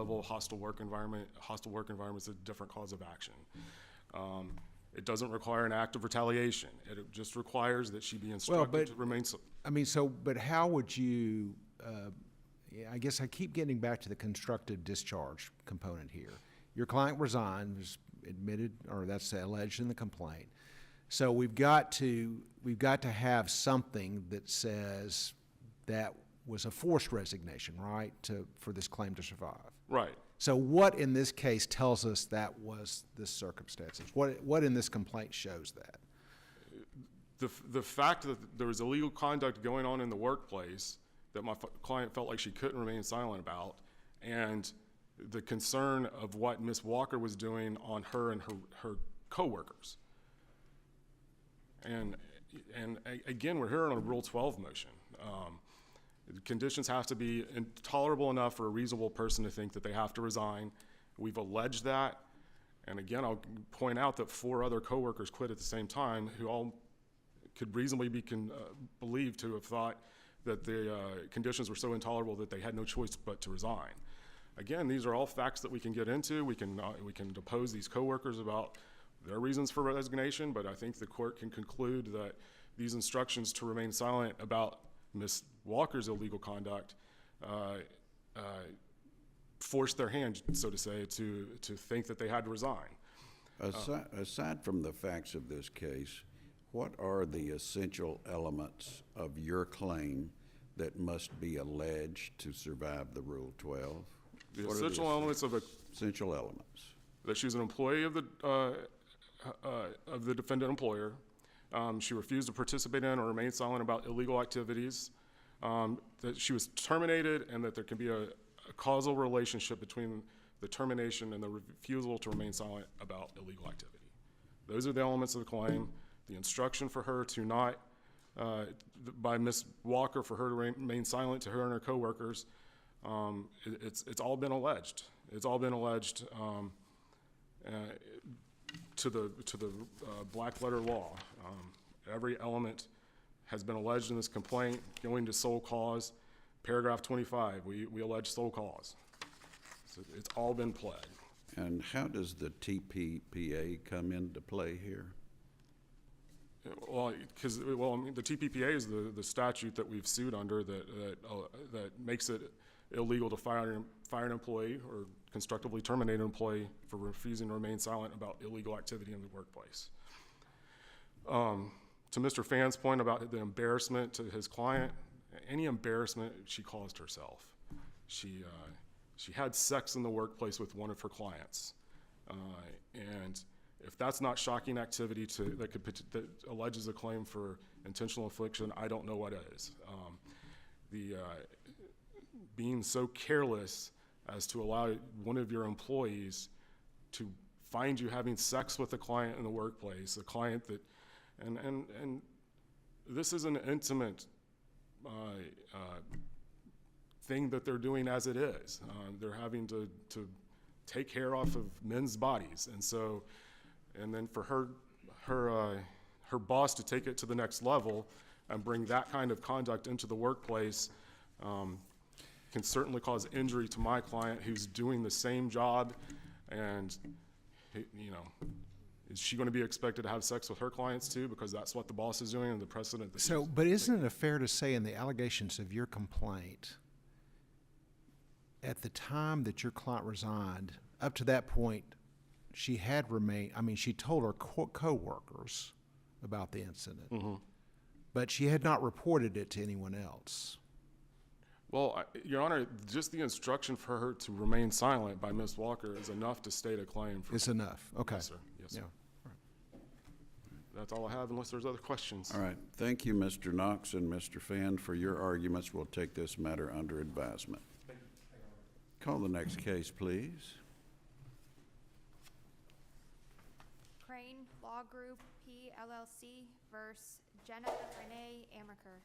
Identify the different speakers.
Speaker 1: level hostile work environment. Hostile work environment is a different cause of action. It doesn't require an act of retaliation. It just requires that she be instructed to remain.
Speaker 2: But how would you? I guess I keep getting back to the constructive discharge component here. Your client resigned, was admitted, or that's alleged in the complaint. So we've got to have something that says that was a forced resignation, right, for this claim to survive.
Speaker 1: Right.
Speaker 2: So what in this case tells us that was the circumstances? What in this complaint shows that?
Speaker 1: The fact that there was illegal conduct going on in the workplace that my client felt like she couldn't remain silent about, and the concern of what Ms. Walker was doing on her and her coworkers. And again, we're here on a Rule 12 motion. The conditions have to be intolerable enough for a reasonable person to think that they have to resign. We've alleged that. And again, I'll point out that 4 other coworkers quit at the same time who all could reasonably be believed to have thought that the conditions were so intolerable that they had no choice but to resign. Again, these are all facts that we can get into. We can depose these coworkers about their reasons for resignation, but I think the court can conclude that these instructions to remain silent about Ms. Walker's illegal conduct forced their hand, so to say, to think that they had to resign.
Speaker 3: Aside from the facts of this case, what are the essential elements of your claim that must be alleged to survive the Rule 12?
Speaker 1: The essential elements of
Speaker 3: essential elements.
Speaker 1: That she's an employee of the defendant employer. She refused to participate in or remain silent about illegal activities. That she was terminated, and that there can be a causal relationship between the termination and the refusal to remain silent about illegal activity. Those are the elements of the claim. The instruction for her to not, by Ms. Walker, for her to remain silent to her and her coworkers, it's all been alleged. It's all been alleged to the black letter law. Every element has been alleged in this complaint. Going to sole cause, paragraph 25, we allege sole cause. So it's all been pled.
Speaker 3: And how does the TPPA come into play here?
Speaker 1: Well, I mean, the TPPA is the statute that we've sued under that makes it illegal to fire an employee or constructively terminate an employee for refusing to remain silent about illegal activity in the workplace. To Mr. Phan's point about the embarrassment to his client, any embarrassment she caused herself. She had sex in the workplace with one of her clients, and if that's not shocking activity that alleges a claim for intentional infliction, I don't know what is. Being so careless as to allow one of your employees to find you having sex with a client in the workplace, a client that, and this is an intimate thing that they're doing as it is. They're having to take hair off of men's bodies, and then for her boss to take it to the next level and bring that kind of conduct into the workplace can certainly cause injury to my client who's doing the same job. And is she going to be expected to have sex with her clients too, because that's what the boss is doing and the precedent?
Speaker 2: But isn't it fair to say in the allegations of your complaint, at the time that your client resigned, up to that point, she had remained, she told her co-workers about the incident, but she had not reported it to anyone else.
Speaker 1: Well, Your Honor, just the instruction for her to remain silent by Ms. Walker is enough to state a claim.
Speaker 2: It's enough, okay.
Speaker 1: Yes, sir. Yes, sir.
Speaker 2: Yeah.
Speaker 1: That's all I have, unless there's other questions.
Speaker 3: All right. Thank you, Mr. Knox and Mr. Phan, for your arguments. We'll take this matter under advisement. Call the next case, please.
Speaker 4: Crane Law Group, PLLC versus Jenna Renee Amaker.